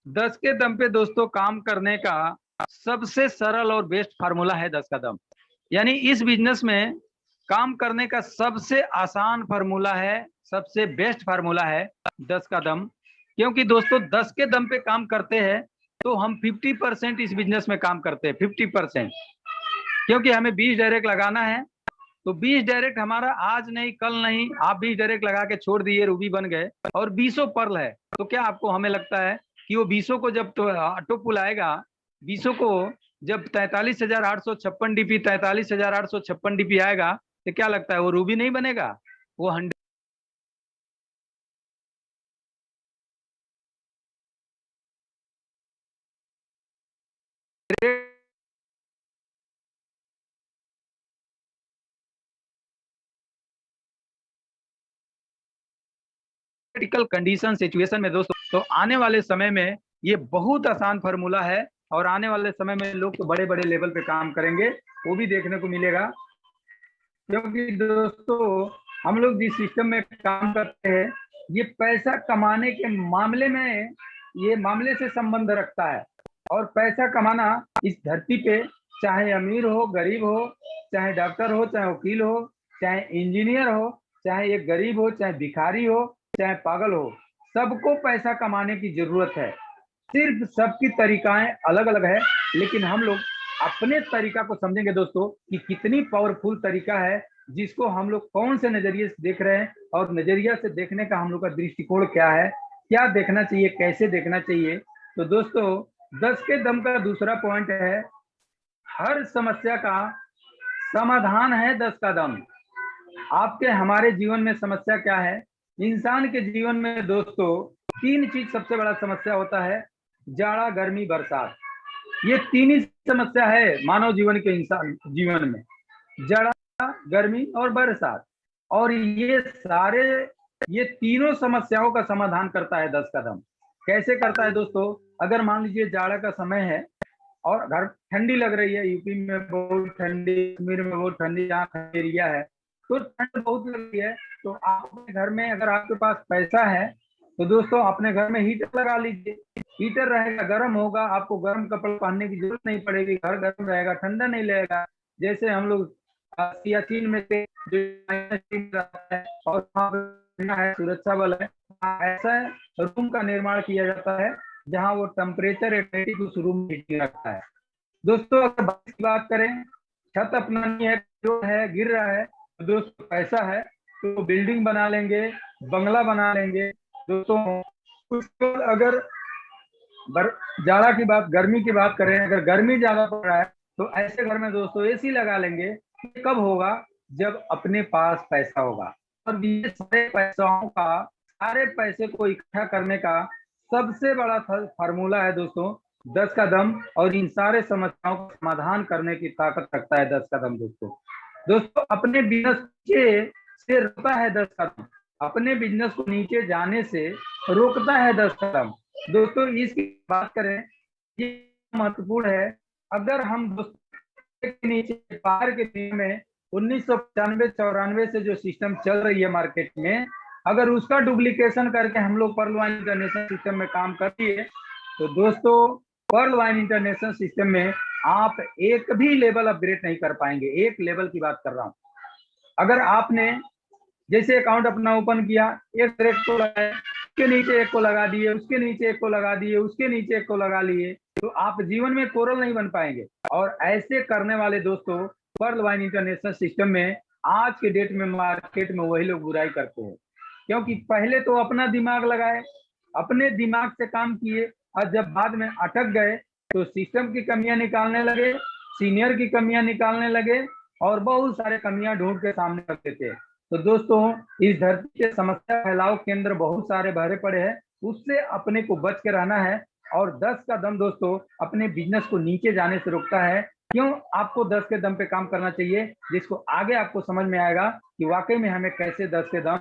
10 के दम पे दोस्तों काम करने का सबसे सरल और बेस्ट फार्मूला है 10 का दम। यानी इस बिजनेस में काम करने का सबसे आसान फार्मूला है, सबसे बेस्ट फार्मूला है 10 का दम। क्योंकि दोस्तों 10 के दम पे काम करते हैं तो हम 50% इस बिजनेस में काम करते हैं, 50%। क्योंकि हमें 20 डायरेक्ट लगाना है, तो 20 डायरेक्ट हमारा आज नहीं कल नहीं, आप 20 डायरेक्ट लगा के छोड़ दिए, रूबी बन गए और 20 पर्ल है। तो क्या आपको हमें लगता है कि वो 20 को जब ऑटो पुल आएगा, 20 को जब 43,856 डीपी 43,856 डीपी आएगा, तो क्या लगता है वो रूबी नहीं बनेगा? वो 100 क्रिटिकल कंडीशन सिचुएशन में दोस्तों, तो आने वाले समय में ये बहुत आसान फार्मूला है। और आने वाले समय में लोग तो बड़े बड़े लेवल पे काम करेंगे, वो भी देखने को मिलेगा। क्योंकि दोस्तों हम लोग जिस सिस्टम में काम करते हैं, ये पैसा कमाने के मामले में, ये मामले से संबंध रखता है। और पैसा कमाना इस धरती पे, चाहे अमीर हो गरीब हो, चाहे डॉक्टर हो चाहे वकील हो, चाहे इंजीनियर हो, चाहे एक गरीब हो चाहे भिखारी हो, चाहे पागल हो, सबको पैसा कमाने की जरूरत है। सिर्फ सबकी तरीकाएं अलग अलग है, लेकिन हम लोग अपने तरीका को समझेंगे दोस्तों कि कितनी पावरफुल तरीका है, जिसको हम लोग कौन से नजरिए से देख रहे हैं और नजरिया से देखने का हम लोग का दृष्टिकोण क्या है, क्या देखना चाहिए, कैसे देखना चाहिए। तो दोस्तों 10 के दम का दूसरा पॉइंट है, हर समस्या का समाधान है 10 का दम। आपके हमारे जीवन में समस्या क्या है? इंसान के जीवन में दोस्तों तीन चीज सबसे बड़ा समस्या होता है, जाड़ा गर्मी बरसात। ये तीन ही समस्या है मानव जीवन के, इंसान जीवन में, जाड़ा गर्मी और बरसात। और ये तीनों समस्याओं का समाधान करता है 10 कदम। कैसे करता है दोस्तों? अगर मान लीजिए जाड़ा का समय है और घर ठंडी लग रही है, यूपी में बहुत ठंडी, कश्मीर में बहुत ठंडी, जहाँ ठंडी एरिया है तो ठंड बहुत लग रही है, तो आप अपने घर में अगर आपके पास पैसा है तो दोस्तों अपने घर में हीटर लगा लीजिए। हीटर रहेगा, गर्म होगा, आपको गर्म कपड़े पहनने की जरूरत नहीं पड़ेगी, घर गर्म रहेगा, ठंडा नहीं लगेगा। जैसे हम लोग सियाचिन में से जो है और वहाँ है सुरक्षा बल है, ऐसा रूम का निर्माण किया जाता है जहाँ वो टेम्परेचर एटलेटिक उस रूम में रखता है। दोस्तों अगर बारिश की बात करें, छत अपना नहीं है, जो है गिर रहा है, तो दोस्तों पैसा है तो बिल्डिंग बना लेंगे, बंगला बना लेंगे। दोस्तों उसको अगर जाड़ा की बात, गर्मी की बात करें, अगर गर्मी ज्यादा पड़ रहा है तो ऐसे घर में दोस्तों एसी लगा लेंगे। कब होगा? जब अपने पास पैसा होगा। और ये सारे पैसे को इकट्ठा करने का सबसे बड़ा फार्मूला है दोस्तों 10 का दम। और इन सारे समस्याओं का समाधान करने की ताकत रखता है 10 का दम दोस्तों। दोस्तों अपने बिजनेस से रोकता है 10 कदम, अपने बिजनेस को नीचे जाने से रोकता है 10 कदम। दोस्तों इसकी बात करें, ये महत्वपूर्ण है। अगर हम दोस्तों के नीचे बाहर के दुनिया में 1995-94 से जो सिस्टम चल रही है मार्केट में, अगर उसका डुप्लीकेशन करके हम लोग पर्ल वाइन इंटरनेशनल सिस्टम में काम करती है, तो दोस्तों पर्ल वाइन इंटरनेशनल सिस्टम में आप एक भी लेवल अपग्रेड नहीं कर पाएंगे। एक लेवल की बात कर रहा हूं। अगर आपने जैसे अकाउंट अपना ओपन किया, एक रेट को लगाया, उसके नीचे एक को लगा दिए, उसके नीचे एक को लगा दिए, उसके नीचे एक को लगा लिए, तो आप जीवन में कोरल नहीं बन पाएंगे। और ऐसे करने वाले दोस्तों पर्ल वाइन इंटरनेशनल सिस्टम में आज के डेट में मार्केट में वही लोग बुराई करते हैं। क्योंकि पहले तो अपना दिमाग लगाए, अपने दिमाग से काम किए, और जब बाद में अटक गए तो सिस्टम की कमियां निकालने लगे, सीनियर की कमियां निकालने लगे, और बहुत सारे कमियां ढूंढ के सामने रखते थे। तो दोस्तों इस धरती के समस्या फैलाव केंद्र बहुत सारे भरे पड़े हैं, उससे अपने को बच के रहना है। और 10 का दम दोस्तों अपने बिजनेस को नीचे जाने से रोकता है। क्यों आपको 10 के दम पे काम करना चाहिए, जिसको आगे आपको समझ में आएगा कि वाकई में हमें कैसे 10 के दम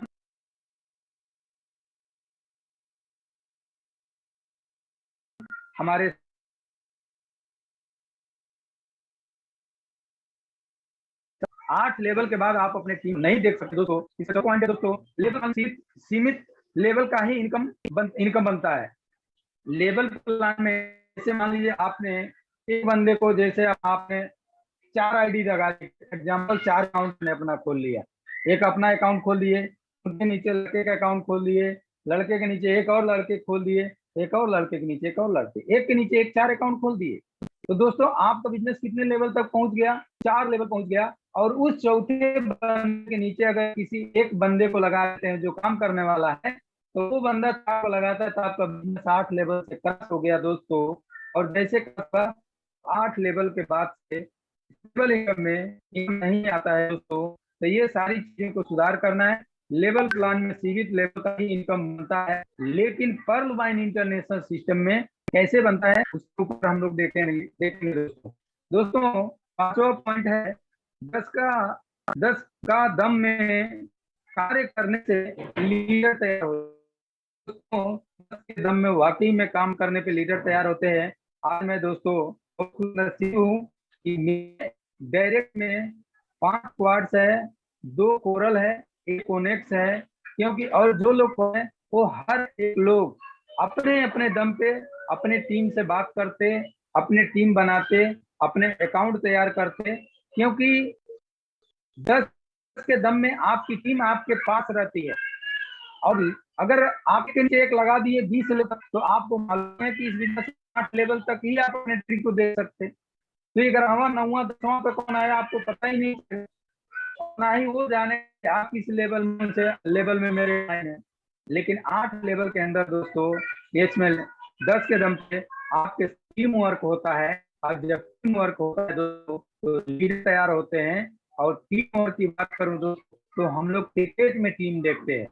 हमारे 8 लेवल के बाद आप अपने टीम नहीं देख सकते दोस्तों। इसका पॉइंट है दोस्तों, लेवल सीमित लेवल का ही इनकम बनता है। लेवल प्लान में जैसे मान लीजिए आपने एक बंदे को, जैसे आपने 4 आईडी लगा दी, एग्जाम्पल 4 अकाउंट ने अपना खोल लिया, एक अपना अकाउंट खोल दिए, उनके नीचे लड़के का अकाउंट खोल दिए, लड़के के नीचे एक और लड़के खोल दिए, एक और लड़के के नीचे एक और लड़के, एक के नीचे एक, 4 अकाउंट खोल दिए। तो दोस्तों आपका बिजनेस कितने लेवल तक पहुंच गया? 4 लेवल पहुंच गया। और उस चौथे बंदे के नीचे अगर किसी एक बंदे को लगा देते हैं जो काम करने वाला है, तो वो बंदा 4 को लगाता है, तो आपका बिजनेस 8 लेवल से क्रॉस हो गया दोस्तों। और जैसे 8 लेवल के बाद से लेवल इनकम में इनकम नहीं आता है दोस्तों, तो ये सारी चीजों को सुधार करना है। लेवल प्लान में सीमित लेवल का ही इनकम बनता है, लेकिन पर्ल वाइन इंटरनेशनल सिस्टम में कैसे बनता है उसके ऊपर हम लोग देखेंगे दोस्तों। दोस्तों 5वां पॉइंट है, 10 का दम में कार्य करने से लीडर तैयार हो। दोस्तों 10 के दम में वाकई में काम करने पे लीडर तैयार होते हैं। आज मैं दोस्तों बहुत खुश नसीब हूँ कि डायरेक्ट में 5 क्वाड्स है, 2 कोरल है, 1 कोनेक्स है, क्योंकि और जो लोग है वो हर एक लोग अपने अपने दम पे अपने टीम से बात करते, अपने टीम बनाते, अपने अकाउंट तैयार करते, क्योंकि 10 के दम में आपकी टीम आपके पास रहती है। और अगर आपके नीचे एक लगा दिए 20 लेवल, तो आपको मालूम है कि इस बिजनेस 8 लेवल तक ही आप अपने ट्री को दे सकते। तो ये 11वां 9वां 10वां पे कौन आया आपको पता ही नहीं, ना ही वो जाने आप किस लेवल में मेरे है। लेकिन 8 लेवल के अंदर दोस्तों इसमें 10 के दम पे आपके टीम वर्क होता है। और जब टीम वर्क होता है दोस्तों तो लीडर तैयार होते हैं। और टीम वर्क की बात करूं दोस्तों तो हम लोग क्रिकेट में टीम देखते हैं,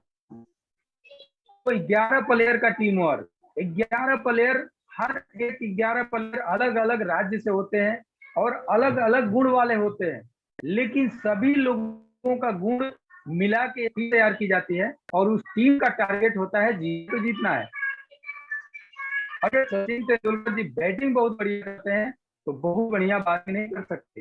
तो 11 प्लेयर का टीम वर्क, 11 प्लेयर, हर एक 11 प्लेयर अलग अलग राज्य से होते हैं और अलग अलग गुण वाले होते हैं, लेकिन सभी लोगों का गुण मिला के टीम तैयार की जाती है और उस टीम का टारगेट होता है जीतना है। अगर सचिन तेंदुलकर जी बैटिंग बहुत बढ़िया करते हैं तो बहुत बढ़िया बातें नहीं कर सकते,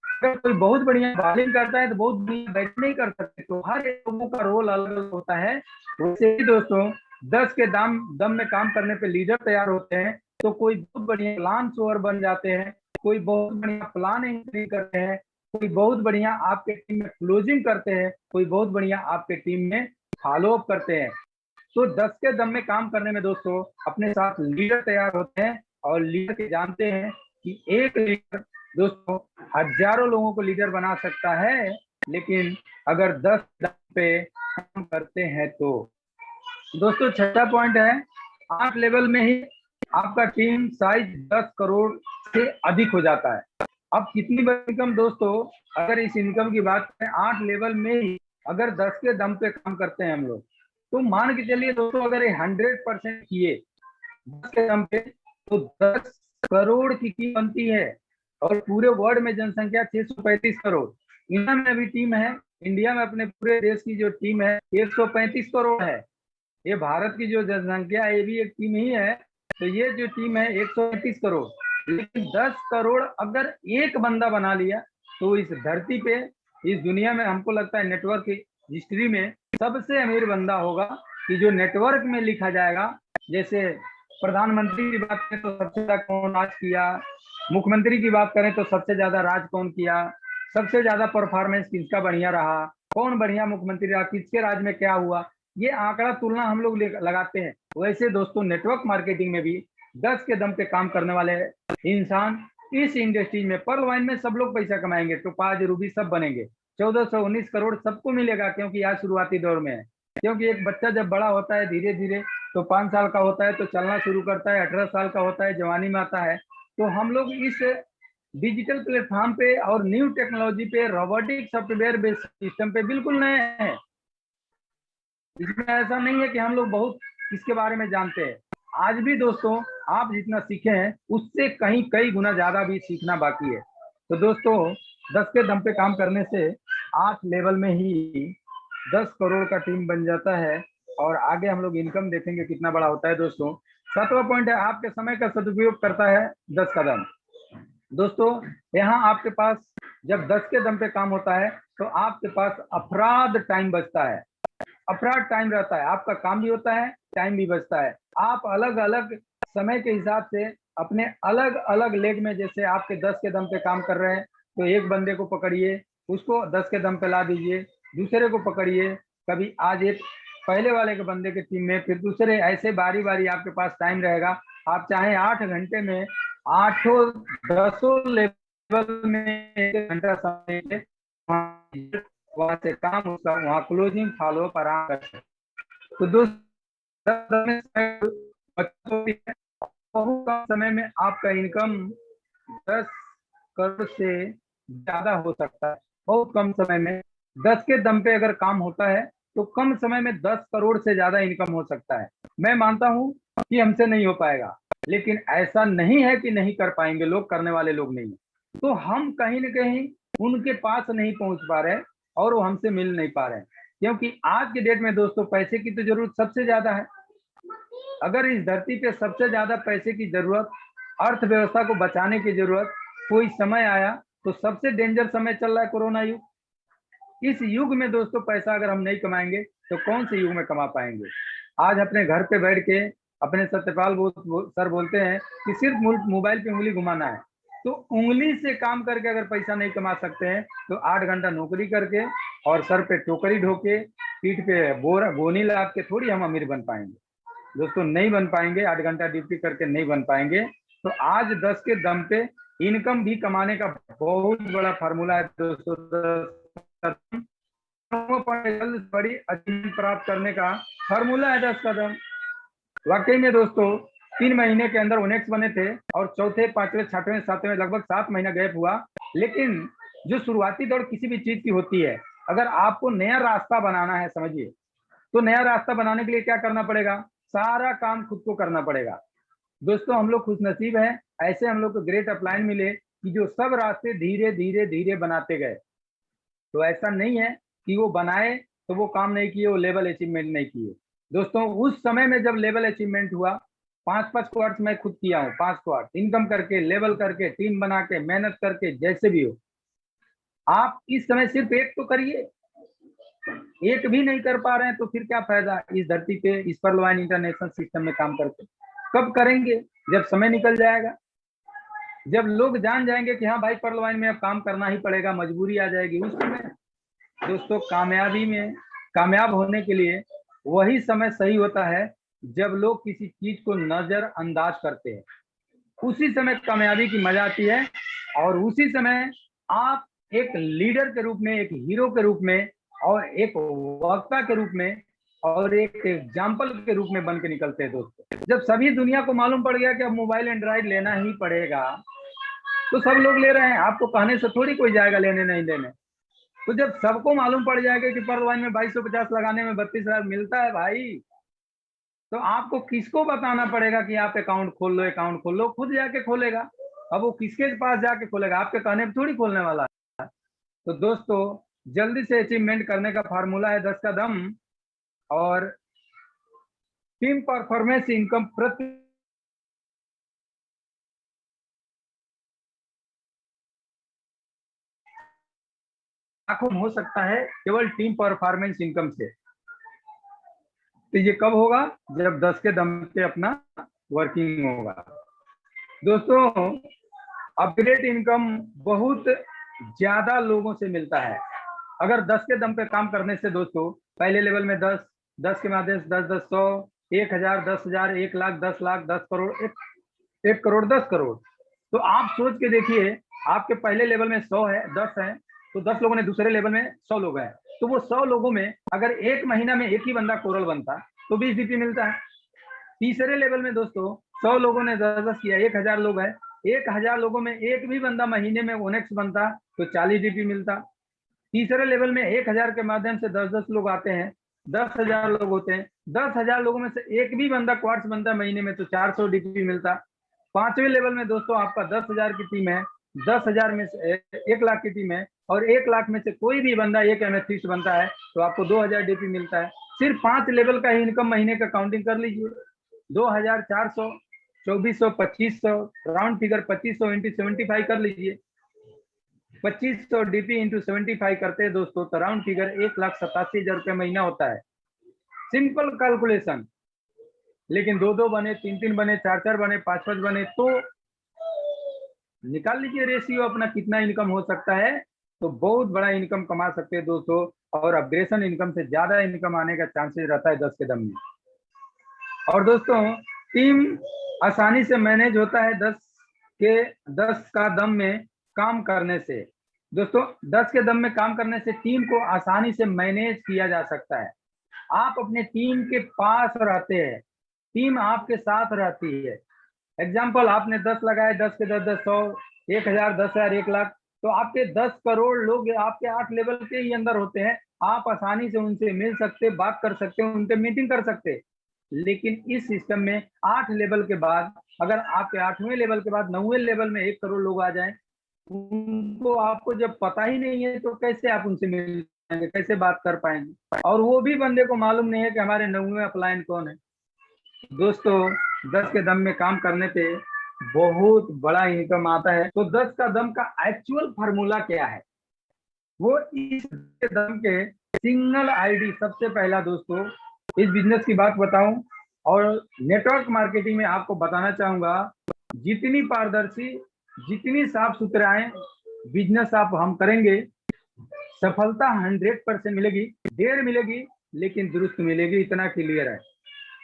अगर कोई बहुत बढ़िया बॉलिंग करता है तो बहुत बढ़िया बैटिंग नहीं कर सकते। तो हर एक लोगों का रोल अलग अलग होता है। वैसे ही दोस्तों 10 के दम में काम करने पे लीडर तैयार होते हैं, तो कोई बहुत बढ़िया प्लान शोअर बन जाते हैं, कोई बहुत बढ़िया प्लान एंट्री करते हैं, कोई बहुत बढ़िया आपके टीम में क्लोजिंग करते हैं, कोई बहुत बढ़िया आपके टीम में फॉलो अप करते हैं। तो 10 के दम में काम करने में दोस्तों अपने साथ लीडर तैयार होते हैं, और लीडर के जानते हैं कि एक लीडर दोस्तों हजारों लोगों को लीडर बना सकता है, लेकिन अगर 10 दम पे काम करते हैं तो। दोस्तों 6वां पॉइंट है, 8 लेवल में ही आपका टीम साइज 10 करोड़ से अधिक हो जाता है। अब कितनी बड़ी इनकम दोस्तों, अगर इस इनकम की बात करें 8 लेवल में ही अगर 10 के दम पे काम करते हैं हम लोग, तो मान के चलिए दोस्तों अगर ये 100% किए 10 के दम पे तो 10 करोड़ की कीमत बनती है। और पूरे वर्ल्ड में जनसंख्या 635 करोड़, इंडिया में अभी टीम है, इंडिया में अपने पूरे देश की जो टीम है 135 करोड़ है। ये भारत की जो जनसंख्या है ये भी एक टीम ही है, तो ये जो टीम है 135 करोड़। लेकिन 10 करोड़ अगर एक बंदा बना लिया तो इस धरती पे, इस दुनिया में हमको लगता है नेटवर्क की हिस्ट्री में सबसे अमीर बंदा होगा, कि जो नेटवर्क में लिखा जाएगा। जैसे प्रधानमंत्री की बात करें तो सबसे ज्यादा कौन राज किया, मुख्यमंत्री की बात करें तो सबसे ज्यादा राज कौन किया, सबसे ज्यादा परफॉर्मेंस किसका बढ़िया रहा, कौन बढ़िया मुख्यमंत्री रहा, किसके राज में क्या हुआ, ये आंकड़ा तुलना हम लोग लगाते हैं। वैसे दोस्तों नेटवर्क मार्केटिंग में भी 10 के दम पे काम करने वाले इंसान इस इंडस्ट्री में, पर्ल वाइन में सब लोग पैसा कमाएंगे, टोपाज रूबी सब बनेंगे, 1419 करोड़ सबको मिलेगा, क्योंकि आज शुरुआती दौर में है। क्योंकि एक बच्चा जब बड़ा होता है धीरे धीरे तो 5 साल का होता है तो चलना शुरू करता है, 18 साल का होता है जवानी में आता है। तो हम लोग इस डिजिटल प्लेटफॉर्म पे और न्यू टेक्नोलॉजी पे, रोबोटिक सॉफ्टवेयर बेस्ड सिस्टम पे बिल्कुल नए हैं। इसमें ऐसा नहीं है कि हम लोग बहुत इसके बारे में जानते हैं। आज भी दोस्तों आप जितना सीखे हैं उससे कहीं कई गुना ज्यादा भी सीखना बाकी है। तो दोस्तों 10 के दम पे काम करने से 8 लेवल में ही 10 करोड़ का टीम बन जाता है, और आगे हम लोग इनकम देखेंगे कितना बड़ा होता है दोस्तों। 7वां पॉइंट है, आपके समय का सदुपयोग करता है 10 का दम। दोस्तों यहाँ आपके पास जब 10 के दम पे काम होता है तो आपके पास अपराध टाइम बचता है, अपराध टाइम रहता है, आपका काम भी होता है टाइम भी बचता है। आप अलग अलग समय के हिसाब से अपने अलग अलग लेग में, जैसे आपके 10 के दम पे काम कर रहे हैं तो एक बंदे को पकड़िए, उसको 10 के दम पे ला दीजिए, दूसरे को पकड़िए, कभी आज एक पहले वाले के बंदे के टीम में, फिर दूसरे, ऐसे बारी बारी आपके पास टाइम रहेगा। आप चाहे 8 घंटे में आठों 10 लेवल में 1 घंटा समय वहां से काम उसका वहां क्लोजिंग फॉलो अप आराम कर सकते। तो बहुत कम समय में आपका इनकम 10 करोड़ से ज्यादा हो सकता है। बहुत कम समय में 10 के दम पे अगर काम होता है तो कम समय में 10 करोड़ से ज्यादा इनकम हो सकता है। मैं मानता हूं कि हमसे नहीं हो पाएगा, लेकिन ऐसा नहीं है कि नहीं कर पाएंगे लोग, करने वाले लोग नहीं। तो हम कहीं ना कहीं उनके पास नहीं पहुंच पा रहे और वो हमसे मिल नहीं पा रहे, क्योंकि आज के डेट में दोस्तों पैसे की तो जरूरत सबसे ज्यादा है। अगर इस धरती पे सबसे ज्यादा पैसे की जरूरत, अर्थव्यवस्था को बचाने की जरूरत कोई समय आया तो सबसे डेंजर समय चल रहा है कोरोना युग। इस युग में दोस्तों पैसा अगर हम नहीं कमाएंगे तो कौन से युग में कमा पाएंगे। आज अपने घर पे बैठ के अपने सत्यपाल सर बोलते हैं कि सिर्फ मोबाइल पे उंगली घुमाना है। तो उंगली से काम करके अगर पैसा नहीं कमा सकते हैं तो 8 घंटा नौकरी करके और सर पे टोकरी ढोके पीठ पे बोनी लाद के थोड़ी हम अमीर बन पाएंगे दोस्तों, नहीं बन पाएंगे। 8 घंटा ड्यूटी करके नहीं बन पाएंगे। तो आज 10 के दम पे इनकम भी कमाने का बहुत बड़ा फार्मूला है दोस्तों। बड़ी अचीवमेंट प्राप्त करने का फार्मूला है 10 कदम। वाकई में दोस्तों 3 महीने के अंदर ओनेक्स बने थे और चौथे, पांचवें, छठवें, सातवें लगभग 7 महीना गैप हुआ। लेकिन जो शुरुआती दौड़ किसी भी चीज की होती है, अगर आपको नया रास्ता बनाना है, समझिए, तो नया रास्ता बनाने के लिए क्या करना पड़ेगा? सारा काम खुद को करना पड़ेगा। दोस्तों हम लोग खुशनसीब हैं, ऐसे हम लोग को ग्रेट अपलाइन मिले कि जो सब रास्ते धीरे धीरे धीरे बनाते गए। तो ऐसा नहीं है कि वो बनाए तो वो काम नहीं किए, वो लेवल अचीवमेंट नहीं किए। दोस्तों उस समय में जब लेवल अचीवमेंट हुआ, 5-5 क्वार्ट्स मैं खुद किया हूँ, 5 क्वार्ट इनकम करके, लेवल करके, टीम बना के, मेहनत करके, जैसे भी हो। आप इस समय सिर्फ एक तो करिए, एक भी नहीं कर पा रहे हैं तो फिर क्या फायदा इस धरती पे, इस पर्लवाइन इंटरनेशनल सिस्टम में काम करके। कब करेंगे? जब समय निकल जाएगा, जब लोग जान जाएंगे कि हाँ भाई पर्लवाइन में अब काम करना ही पड़ेगा, मजबूरी आ जाएगी, उस समय। दोस्तों कामयाबी में, कामयाब होने के लिए वही समय सही होता है जब लोग किसी चीज को नजरअंदाज करते हैं। उसी समय कामयाबी की मजा आती है और उसी समय आप एक लीडर के रूप में, एक हीरो के रूप में और एक वक्ता के रूप में और एक एग्जाम्पल के रूप में बन के निकलते हैं दोस्तों। जब सभी दुनिया को मालूम पड़ गया कि अब मोबाइल एंड्रॉइड लेना ही पड़ेगा तो सब लोग ले रहे हैं, आपको कहने से थोड़ी कोई जाएगा लेने नहीं लेने। तो जब सबको मालूम पड़ जाएगा कि पर्लवाइन में 2250 लगाने में 32,000 मिलता है भाई, तो आपको किसको बताना पड़ेगा कि आप अकाउंट खोल लो, अकाउंट खोल लो? खुद जाके खोलेगा। अब वो किसके पास जाके खोलेगा? आपके कहने पर थोड़ी खोलने वाला है। तो दोस्तों जल्दी से अचीवमेंट करने का फार्मूला है 10 कदम और टीम परफॉर्मेंस इनकम प्रति लाखों हो सकता है केवल टीम परफॉर्मेंस इनकम से। तो ये कब होगा? जब 10 के दम पे अपना वर्किंग होगा। दोस्तों अपग्रेड इनकम बहुत ज्यादा लोगों से मिलता है। अगर 10 के दम पे काम करने से दोस्तों, पहले लेवल में 10, 10 के माध्यम से 10, 10, 100, 1,000, 10,000, 1,00,000, 10,00,000, 10 करोड़, 1 करोड़, 10 करोड़। तो आप सोच के देखिए, आपके पहले लेवल में 100 है, 10 है, तो 10 लोगों ने, दूसरे लेवल में 100 लोग हैं, तो वो 100 लोगों में अगर एक महीना में एक ही बंदा कोरल बनता तो 20 डीपी मिलता है। तीसरे लेवल में दोस्तों 100 लोगों ने 10-10 किया, 1,000 लोग है, 1,000 लोगों में एक भी बंदा महीने में ओनेक्स बनता तो 40 डीपी मिलता। तीसरे लेवल में 1,000 के माध्यम से 10-10 लोग आते हैं, 10,000 लोग होते हैं, 10,000 लोगों में से एक भी बंदा क्वार्ट्स बनता महीने में तो 400 डीपी मिलता। पांचवें लेवल में दोस्तों आपका 10,000 की टीम है, 10,000 में से 1,00,000 की टीम है और 1,00,000 में से कोई भी बंदा एक एमेथिस्ट बनता है तो आपको 2,000 डीपी मिलता है। सिर्फ 5 लेवल का ही इनकम महीने का काउंटिंग कर लीजिए, 2,400, 2,400, 2,500, राउंड फिगर 2,500 इंटू 75 कर लीजिए। 2,500 डीपी इंटू 75 करते हैं दोस्तों तो राउंड फिगर 1,87,000 रुपये महीना होता है। Simple calculation. लेकिन दो दो बने, तीन तीन बने, चार चार बने, पांच पांच बने, तो निकाल लीजिए रेशियो अपना कितना इनकम हो सकता है। तो बहुत बड़ा इनकम कमा सकते हैं दोस्तों, और अपग्रेशन इनकम से ज्यादा इनकम आने का चांसेस रहता है 10 के दम में। और दोस्तों टीम आसानी से मैनेज होता है 10 का दम में काम करने से। दोस्तों 10 के दम में काम करने से टीम को आसानी से मैनेज किया जा सकता है। आप अपने टीम के पास रहते हैं, टीम आपके साथ रहती है। एग्जाम्पल, आपने 10 लगाए, 10 के 10, 10, 100, 1000, 10,000, 1 लाख, तो आपके 10 करोड़ लोग आपके 8 लेवल के ही अंदर होते हैं। आप आसानी से उनसे मिल सकते, बात कर सकते, उनके मीटिंग कर सकते। लेकिन इस सिस्टम में 8 लेवल के बाद, अगर आपके 8वें लेवल के बाद 9वें लेवल में 1 करोड़ लोग आ जाएं, उनको आपको जब पता ही नहीं है तो कैसे आप उनसे मिल पाएंगे, कैसे बात कर पाएंगे? और वो भी बंदे को मालूम नहीं है कि हमारे 9वें अपलाइन कौन है। दोस्तों 10 के दम में काम करने पे बहुत बड़ा इनकम आता है। तो 10 का दम का एक्चुअल फार्मूला क्या है? वो इस दम के सिंगल आईडी। सबसे पहला दोस्तों इस बिजनेस की बात बताऊं और नेटवर्क मार्केटिंग में आपको बताना चाहूंगा, जितनी पारदर्शी, जितनी साफ सुथराएं बिजनेस आप हम करेंगे, सफलता 100% मिलेगी। देर मिलेगी लेकिन दुरुस्त मिलेगी, इतना क्लियर है।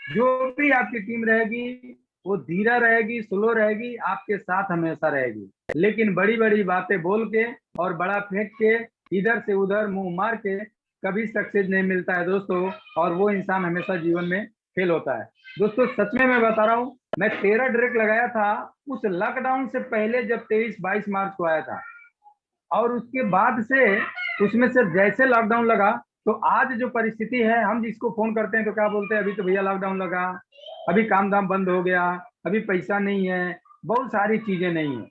जो भी आपकी टीम रहेगी वो धीरा रहेगी, स्लो रहेगी, आपके साथ हमेशा रहेगी। लेकिन बड़ी बड़ी बातें बोल के और बड़ा फेंक के, इधर से उधर मुंह मार के कभी सक्सेस नहीं मिलता है दोस्तों, और वो इंसान हमेशा जीवन में फेल होता है। दोस्तों सच में मैं बता रहा हूँ, मैं 13 डायरेक्ट लगाया था उस लॉकडाउन से पहले, जब 23-22 मार्च को आया था। और उसके बाद से, उसमें से जैसे लॉकडाउन लगा, तो आज जो परिस्थिति है, हम जिसको फोन करते हैं तो क्या बोलते हैं, अभी तो भैया लॉकडाउन लगा, अभी काम धाम बंद हो गया, अभी पैसा नहीं है, बहुत सारी चीजें नहीं है।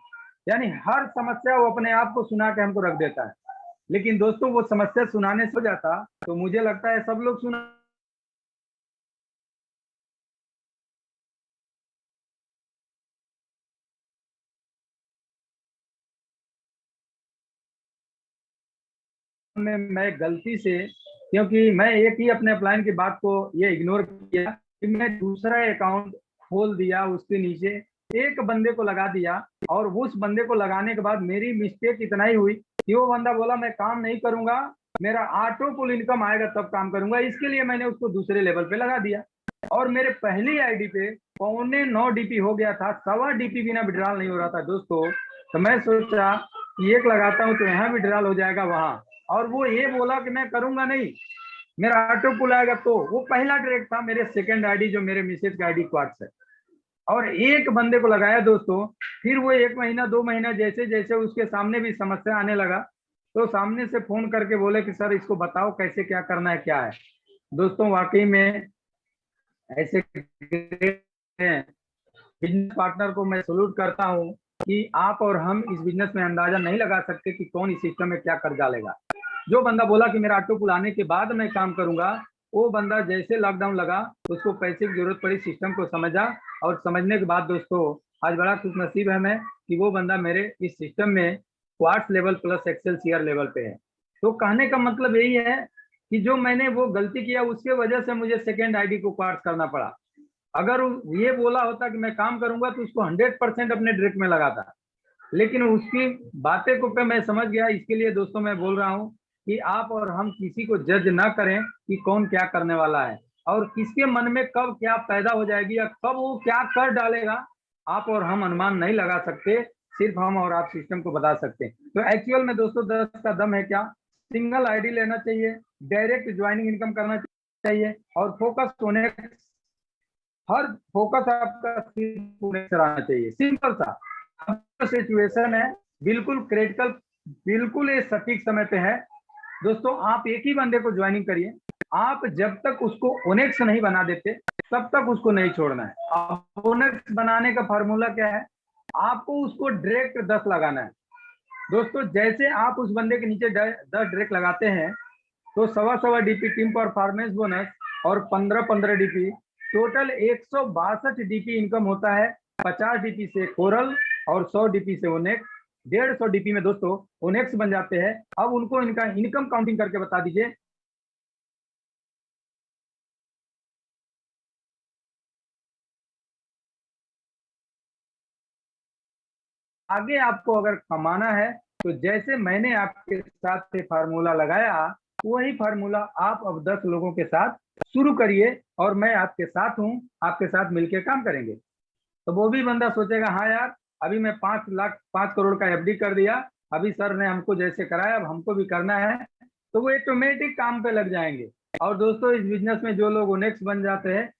यानी हर समस्या वो अपने आप को सुना के हमको रख देता है। लेकिन दोस्तों वो समस्या सुनाने से हो जाता तो मुझे लगता है सब लोग सुना में। मैं गलती से, क्योंकि मैं एक ही अपने प्लान की बात को ये इग्नोर किया कि मैं दूसरा अकाउंट खोल दिया, उसके नीचे एक बंदे को लगा दिया। और उस बंदे को लगाने के बाद मेरी मिस्टेक इतना ही हुई कि वो बंदा बोला मैं काम नहीं करूंगा, मेरा ऑटो पुल इनकम आएगा तब काम करूंगा, इसके लिए मैंने उसको दूसरे लेवल पे लगा दिया। और मेरे पहली आईडी पे 9.25 डीपी हो गया था, 1.25 डीपी बिना विड्रॉल नहीं हो रहा था दोस्तों। तो मैं सोचा कि एक लगाता हूँ तो यहाँ विड्रॉल हो जाएगा वहां। और वो ये बोला कि मैं करूंगा नहीं, मेरा ऑटो पुल आएगा। तो वो पहला ट्रैक था मेरे सेकंड आईडी, जो मेरे मिसेज का आईडी क्वार्ट्स है। और एक बंदे को लगाया दोस्तों, फिर वो 1 महीना 2 महीना जैसे जैसे उसके सामने भी समस्या आने लगा, तो सामने से फोन करके बोले कि सर इसको बताओ कैसे क्या करना है, क्या है। दोस्तों वाकई में ऐसे बिजनेस पार्टनर को मैं सल्यूट करता हूँ कि आप और हम इस बिजनेस में अंदाजा नहीं लगा सकते कि कौन इस सिस्टम में क्या कर डालेगा। जो बंदा बोला कि मेरा ऑटो पुल आने के बाद मैं काम करूंगा, वो बंदा जैसे लॉकडाउन लगा उसको पैसे की जरूरत पड़ी, सिस्टम को समझा, और समझने के बाद दोस्तों आज बड़ा खुश नसीब है मैं कि वो बंदा मेरे इस सिस्टम में quartz level plus Excel CR level पे है। तो कहने का मतलब यही है कि जो मैंने वो गलती किया उसके वजह से मुझे सेकेंड आईडी को क्वार्ट्स करना पड़ा। अगर ये बोला होता कि मैं काम करूंगा तो उसको 100% अपने डायरेक्ट में लगाता। लेकिन उसकी बातें को पे मैं समझ गया। इसके लिए दोस्तों मैं बोल रहा हूँ कि आप और हम किसी को जज ना करें कि कौन क्या करने वाला है, और किसके मन में कब क्या पैदा हो जाएगी या कब वो क्या कर डालेगा, आप और हम अनुमान नहीं लगा सकते। सिर्फ हम और आप सिस्टम को बता सकते हैं। तो एक्चुअल में दोस्तों 10 का दम है क्या? सिंगल आईडी लेना चाहिए, डायरेक्ट ज्वाइनिंग इनकम करना चाहिए, और फोकस होने, हर फोकस आपका सिर्फ आना चाहिए, सिंपल सा। सिचुएशन है बिल्कुल क्रिटिकल, बिल्कुल ये सटीक समय पे है। दोस्तों आप एक ही बंदे को ज्वाइनिंग करिए, आप जब तक उसको ओनेक्स नहीं बना देते तब तक उसको नहीं छोड़ना है। अब ओनेक्स बनाने का फार्मूला क्या है? आपको उसको डायरेक्ट 10 लगाना है। दोस्तों जैसे आप उस बंदे के नीचे 10 डायरेक्ट लगाते हैं, तो 1.25 डीपी टीम परफॉर्मेंस बोनस और 15-15 डीपी, टोटल 162 डीपी इनकम होता है। 50 डीपी से कोरल और 100 डीपी से ओनेक्स, 150 डीपी में दोस्तों ओनेक्स बन जाते हैं। अब उनको इनका इनकम काउंटिंग करके बता दीजिए। आगे आपको अगर कमाना है तो जैसे मैंने आपके साथ से फार्मूला लगाया, वही फार्मूला आप अब 10 लोगों के साथ शुरू करिए, और मैं आपके साथ हूँ, आपके साथ मिलकर काम करेंगे। तो वो भी बंदा सोचेगा हाँ यार, अभी मैं 5 करोड़ का एफडी कर दिया, अभी सर ने हमको जैसे कराया अब हमको भी करना है, तो वो ऑटोमेटिक काम पे लग जाएंगे। और दोस्तों, इस बिजनेस में जो लोग ओनेक्स बन जाते हैं,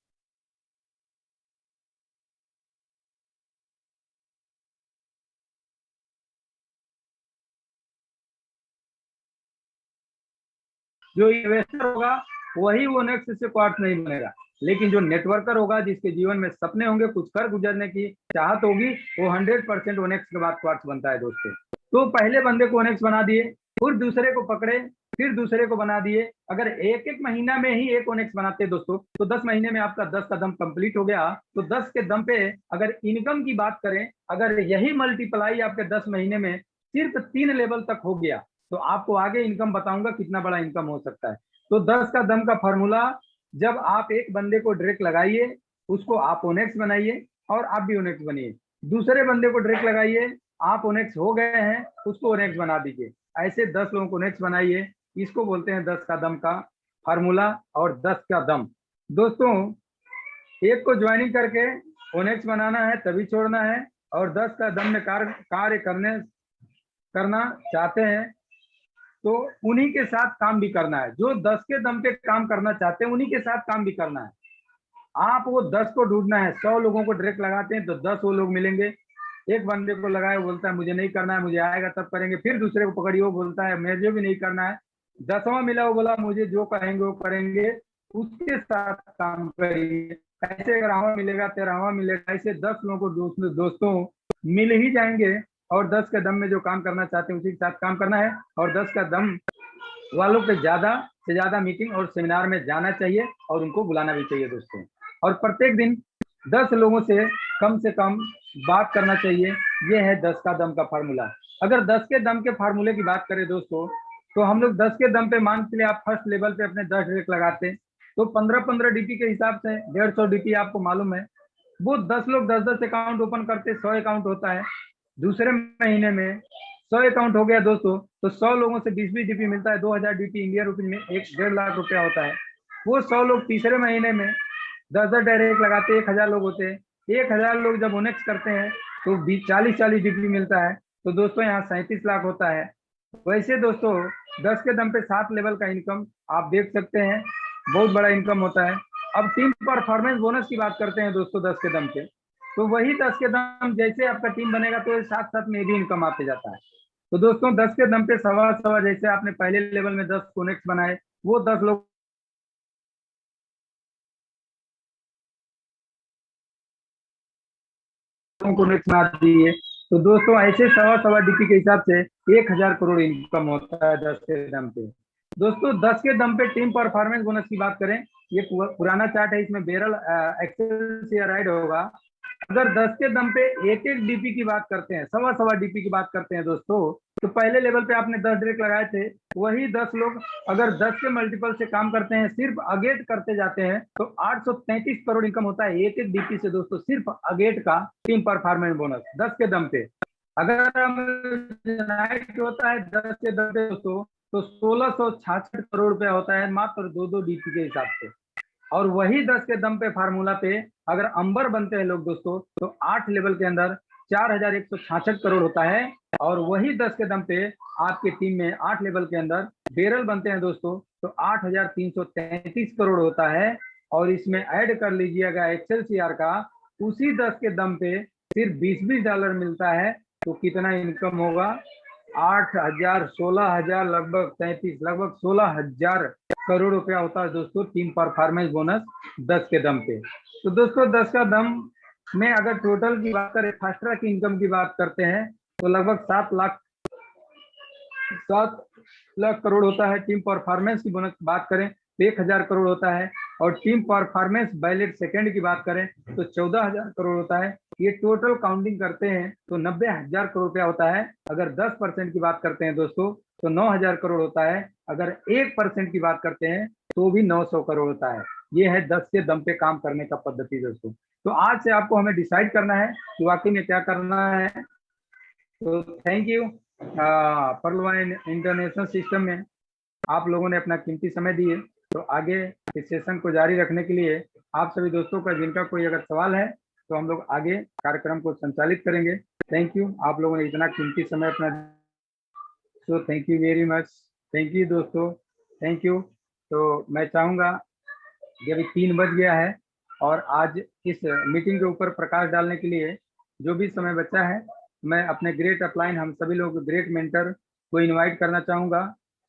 जो इन्वेस्टर होगा वही ओनेक्स से क्वार्ट्स नहीं बनेगा, लेकिन जो नेटवर्कर होगा, जिसके जीवन में सपने होंगे, कुछ कर गुजरने की चाहत होगी, वो 100% ओनेक्स के बाद क्वार्ट्स बनता है दोस्तों। तो पहले बंदे को ओनेक्स बना दिए, फिर दूसरे को पकड़े, फिर दूसरे को बना दिए। अगर एक एक महीना में ही एक ओनेक्स बनाते दोस्तों, तो 10 महीने में आपका 10 का दम कंप्लीट हो गया। तो 10 के दम पे अगर इनकम की बात करें, अगर यही मल्टीप्लाई आपके 10 महीने में सिर्फ 3 लेवल तक हो गया, तो आपको आगे इनकम बताऊंगा कितना बड़ा इनकम हो सकता है। तो 10 का दम का फॉर्मूला, जब आप एक बंदे को डायरेक्ट लगाइए, उसको आप ओनेक्स बनाइए और आप भी ओनेक्स बनिए। दूसरे बंदे को डायरेक्ट लगाइए, आप ओनेक्स हो गए हैं, उसको ओनेक्स बना दीजिए। ऐसे 10 लोगों को ओनेक्स बनाइए। इसको बोलते हैं 10 का दम का फार्मूला और 10 का दम। दोस्तों, एक को ज्वाइनिंग करके ओनेक्स बनाना है तभी छोड़ना है, और 10 का दम में कार्य करना चाहते हैं तो उन्हीं के साथ काम भी करना है। जो 10 के दम पे काम करना चाहते हैं उन्हीं के साथ काम भी करना है। आप वो 10 को ढूंढना है। 100 लोगों को डायरेक्ट लगाते हैं तो 10 वो लोग मिलेंगे। एक बंदे को लगाए, बोलता है मुझे नहीं करना है, मुझे आएगा तब करेंगे। फिर दूसरे को पकड़िए, वो बोलता है मुझे भी नहीं करना है। 10वां मिला, वो बोला मुझे जो कहेंगे वो करेंगे, उसके साथ काम करिए। ऐसे 11वां मिलेगा, 13वां मिलेगा, ऐसे 10 लोगों को दोस्तों मिल ही जाएंगे। और 10 के दम में जो काम करना चाहते हैं उसी के साथ काम करना है। और 10 का दम वालों पे ज्यादा से ज्यादा मीटिंग और सेमिनार में जाना चाहिए और उनको बुलाना भी चाहिए दोस्तों। और प्रत्येक दिन 10 लोगों से कम बात करना चाहिए। ये है 10 का दम का फार्मूला। अगर 10 के दम के फार्मूले की बात करें दोस्तों, तो हम लोग 10 के दम पे, मान के लिए आप फर्स्ट लेवल पे अपने 10 डायरेक्ट लगाते, तो 15-15 डीपी के हिसाब से 150 डीपी आपको मालूम है। वो 10 लोग 10-10 अकाउंट ओपन करते, 100 अकाउंट होता है। दूसरे महीने में 100 अकाउंट हो गया दोस्तों, तो 100 लोगों से 20-20 डीपी मिलता है। 2000 डीपी इंडिया रुपीज में 1.5 लाख रुपया होता है। वो 100 लोग तीसरे महीने में 10-10 डायरेक्ट लगाते, 1000 लोग होते हैं। 1000 लोग जब ओनेक्स करते हैं तो 40-40 डीपी मिलता है। तो दोस्तों यहाँ 37 लाख होता है। वैसे दोस्तों 10 के दम पे 7 लेवल का इनकम आप देख सकते हैं, बहुत बड़ा इनकम होता है। अब टीम परफॉर्मेंस बोनस की बात करते हैं दोस्तों 10 के दम पे, तो वही 10 के दम जैसे आपका टीम बनेगा तो साथ साथ में भी इनकम आते जाता है। तो दोस्तों 10 के दम पे सवा सवा, जैसे आपने पहले लेवल में 10 कोनेक्ट बनाए, वो 10 लोग कोनेक्ट बना दिए। तो दोस्तों ऐसे सवा सवा डीपी के हिसाब से 1000 करोड़ इनकम होता है 10 के दम पे। दोस्तों 10 के दम पे टीम परफॉर्मेंस बोनस की बात करें, ये पुराना चार्ट है, इसमें बेरल एक्सेल से राइड होगा। अगर 10 के दम पे एक एक डीपी की बात करते हैं, सवा सवा डीपी की बात करते हैं दोस्तों, तो पहले लेवल पे आपने 10 डायरेक्ट लगाए थे, वही 10 लोग अगर 10 के मल्टीपल से काम करते हैं, सिर्फ अगेट करते जाते हैं, तो 833 करोड़ इनकम होता है एक एक डीपी से दोस्तों, सिर्फ अगेट का टीम परफॉर्मेंस बोनस 10 के दम पे। अगर हम नाइट होता है 10 के दम पे दोस्तों, तो 1666 करोड़ रुपया होता है मात्र दो दो डीपी के हिसाब से। और वही 10 के दम पे फार्मूला पे अगर अंबर बनते हैं लोग दोस्तों, तो 8 लेवल के अंदर 4166 करोड़ होता है। और वही 10 के दम पे आपके टीम में 8 लेवल के अंदर बेरल बनते हैं दोस्तों, तो 8333 करोड़ होता है। और इसमें ऐड कर लीजिएगा एक्सेल सीआर का, उसी 10 के दम पे सिर्फ 20-20 डॉलर मिलता है, तो कितना इनकम होगा? 8000, 16000, लगभग 33, लगभग 16000 करोड़ रुपया होता है दोस्तों टीम परफॉर्मेंस बोनस 10 के दम पे। तो दोस्तों 10 का दम में अगर टोटल की बात करें, फास्ट ट्रैक इनकम की बात करते हैं, तो लगभग 7 लाख करोड़ होता है। टीम परफॉर्मेंस की बोनस की बात करें तो 1000 करोड़ होता है। और टीम परफॉर्मेंस बैलेट सेकंड की बात करें तो 14000 करोड़ होता है। ये टोटल काउंटिंग करते हैं तो 90000 करोड़ रुपया होता है। अगर 10% की बात करते हैं दोस्तों तो 9000 करोड़ होता है। अगर 1% की बात करते हैं तो भी 900 करोड़ होता है। ये है 10 के दम पे काम करने का पद्धति दोस्तों। तो आज से आपको हमें डिसाइड करना है कि वाकई में क्या करना है। तो थैंक यू। पर्लवा इंटरनेशनल सिस्टम में आप लोगों ने अपना कीमती समय दिए। तो आगे इस सेशन को जारी रखने के लिए आप सभी दोस्तों का जिनका कोई अगर सवाल है तो हम लोग आगे कार्यक्रम को संचालित करेंगे। थैंक यू, आप लोगों ने इतना कीमती समय अपना। So thank you very much. Thank you दोस्तों, थैंक यू। तो मैं चाहूँगा कि अभी 3 बज गया है और आज इस मीटिंग के ऊपर प्रकाश डालने के लिए जो भी समय बचा है, मैं अपने ग्रेट अपलाइन हम सभी लोग ग्रेट मेंटर को इनवाइट करना चाहूँगा।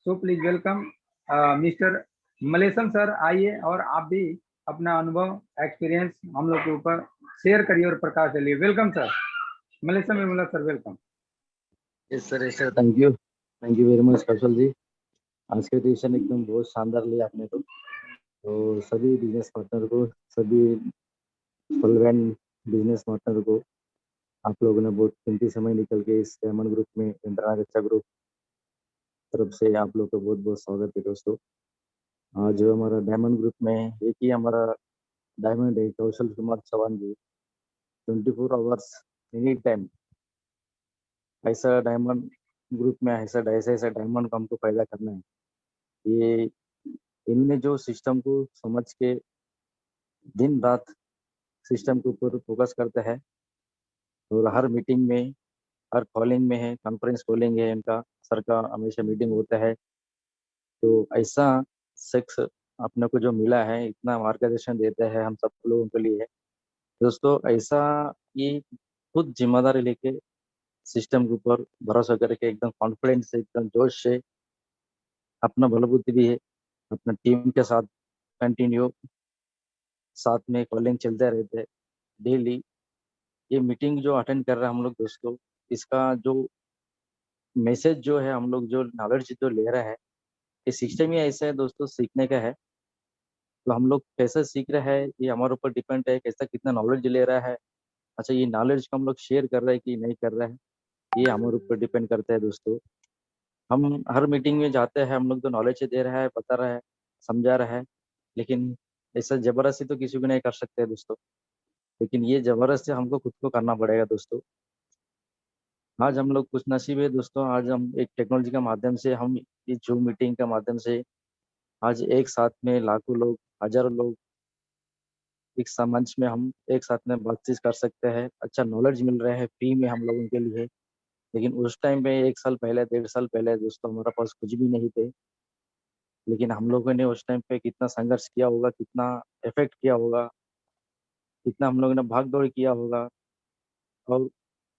So please welcome mister Malesham sir, आइए और आप भी अपना अनुभव एक्सपीरियंस हम लोग के ऊपर शेयर करिए और प्रकाश डालिए। Welcome sir, Malesham Vimala sir, welcome. Yes sir, thank you very much Kaushal ji. आज के सेशन एकदम बहुत शानदार लिया आपने तो सभी बिजनेस पार्टनर को, सभी सॉल्वेंट बिजनेस पार्टनर को आप लोगों ने बहुत कीमती समय निकल के इस डायमंड ग्रुप में, इंटरनेट अच्छा ग्रुप तरफ से आप लोग का बहुत बहुत स्वागत है दोस्तों। आज जो हमारा डायमंड ग्रुप में एक ही हमारा डायमंड है, कौशल कुमार चौहान जी, 24 आवर्स एनी टाइम ऐसा डायमंड ग्रुप में ऐसा ऐसा डायमंड को हमको पैदा करना है। ये इनने जो सिस्टम को समझ के दिन रात सिस्टम के ऊपर फोकस करते हैं और हर मीटिंग में, हर कॉलिंग में है, कॉन्फ्रेंस कॉलिंग है इनका, सर का हमेशा मीटिंग होता है। तो ऐसा शख्स अपने को जो मिला है, इतना मार्गदर्शन देता है हम सब लोगों के लिए दोस्तों। ऐसा ये खुद जिम्मेदारी लेके सिस्टम के ऊपर भरोसा करके एकदम कॉन्फिडेंस से, एकदम जोश से, अपना बलबूती भी है, अपना टीम के साथ कंटिन्यू साथ में कॉलिंग चलते रहते हैं डेली। ये मीटिंग जो अटेंड कर रहे हैं हम लोग दोस्तों, इसका जो मैसेज जो है, हम लोग जो नॉलेज जो ले रहे हैं, ये सिस्टम ही ऐसा है दोस्तों, सीखने का है। तो हम लोग कैसे सीख रहे हैं ये हमारे ऊपर डिपेंड है, कैसा कितना नॉलेज ले रहा है। अच्छा, ये नॉलेज को हम लोग शेयर कर रहे हैं कि नहीं कर रहे हैं, ये हमारे ऊपर डिपेंड करता है दोस्तों। हम हर मीटिंग में जाते हैं, हम लोग तो नॉलेज दे रहा है, बता रहा है, समझा रहा है, लेकिन ऐसा जबरदस्ती तो किसी को नहीं कर सकते दोस्तों। लेकिन ये जबरदस्ती हमको खुद को करना पड़ेगा दोस्तों। आज हम लोग कुछ नसीब है दोस्तों, आज हम एक टेक्नोलॉजी के माध्यम से, हम इस जूम मीटिंग के माध्यम से आज एक साथ में लाखों लोग, हजारों लोग एक मंच में हम एक साथ में बातचीत कर सकते हैं। अच्छा नॉलेज मिल रहा है फ्री में हम लोगों के लिए। लेकिन उस टाइम पे 1 साल पहले, 1.5 साल पहले दोस्तों, हमारे पास कुछ भी नहीं थे। लेकिन हम लोगों ने उस टाइम पे कितना संघर्ष किया होगा, कितना इफेक्ट किया होगा, कितना हम लोगों ने भाग दौड़ किया होगा। और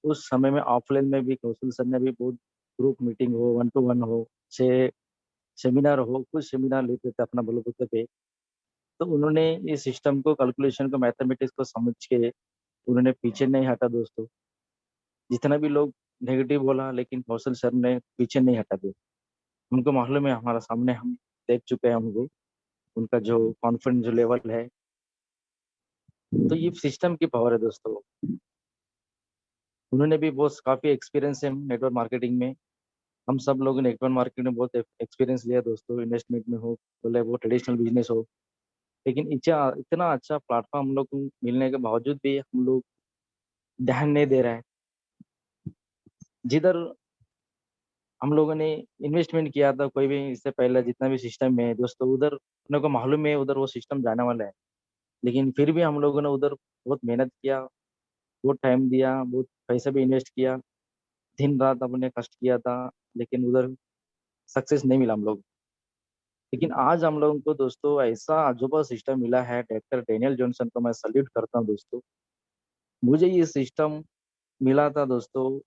उस समय में ऑफलाइन में भी कौशल सर ने भी बहुत ग्रुप मीटिंग हो, 1 to 1 हो, छः सेमिनार हो, कुछ सेमिनार लेते थे अपना बलबूते पे। तो उन्होंने इस सिस्टम को, कैलकुलेशन को, मैथमेटिक्स को समझ के उन्होंने पीछे नहीं हटा दोस्तों। जितना भी लोग नेगेटिव बोला, लेकिन कौशल सर ने पीछे नहीं हटा दिया। उनको मालूम है, हमारा सामने हम देख चुके हैं उनको, उनका जो कॉन्फिडेंस जो लेवल है। तो ये सिस्टम की पावर है दोस्तों। उन्होंने भी बहुत काफी एक्सपीरियंस है नेटवर्क मार्केटिंग में। हम सब लोगों ने नेटवर्क मार्केटिंग में बहुत एक्सपीरियंस लिया दोस्तों, इन्वेस्टमेंट में हो, बोले वो ट्रेडिशनल बिजनेस हो। लेकिन इतना अच्छा प्लेटफॉर्म हम लोग को मिलने के बावजूद भी हम लोग ध्यान नहीं दे रहे हैं। जिधर हम लोगों ने इन्वेस्टमेंट किया था कोई भी, इससे पहले जितना भी सिस्टम में है दोस्तों, उधर अपने को मालूम है उधर वो सिस्टम जाने वाला है। लेकिन फिर भी हम लोगों ने उधर बहुत मेहनत किया, बहुत टाइम दिया, बहुत पैसा भी इन्वेस्ट किया, दिन रात अपने कष्ट किया था। लेकिन उधर सक्सेस नहीं मिला हम लोग। लेकिन आज हम लोगों को दोस्तों ऐसा अजूबा सिस्टम मिला है, डॉक्टर डेनियल जॉनसन को मैं सल्यूट करता हूँ दोस्तों। मुझे ये सिस्टम मिला था दोस्तों,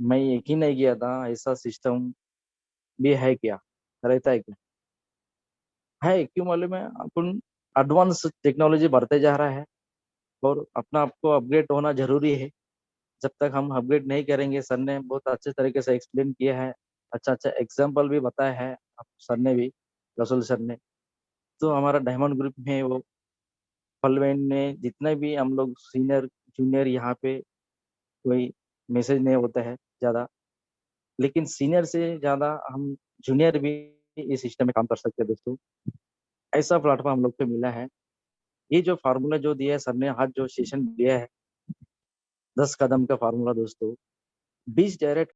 मैं यकीन नहीं किया था ऐसा सिस्टम भी है क्या, रहता है क्या। है क्यों मालूम है, अपन एडवांस टेक्नोलॉजी बढ़ते जा रहा है और अपना आपको अपग्रेड होना जरूरी है। जब तक हम अपग्रेड नहीं करेंगे, सर ने बहुत अच्छे तरीके से एक्सप्लेन किया है, अच्छा अच्छा एग्जाम्पल भी बताया है सर ने भी, रसूल सर ने। तो हमारा डायमंड ग्रुप में वो फलवेन ने जितने भी हम लोग सीनियर जूनियर, यहाँ पे कोई मैसेज नहीं होता है ज़्यादा, लेकिन सीनियर से ज़्यादा हम जूनियर भी इस सिस्टम में काम कर सकते हैं दोस्तों। ऐसा प्लेटफॉर्म हम लोग को मिला है। ये जो फार्मूला जो दिया है सर ने, आज जो सेशन दिया है 10 कदम का फार्मूला दोस्तों, बीच डायरेक्ट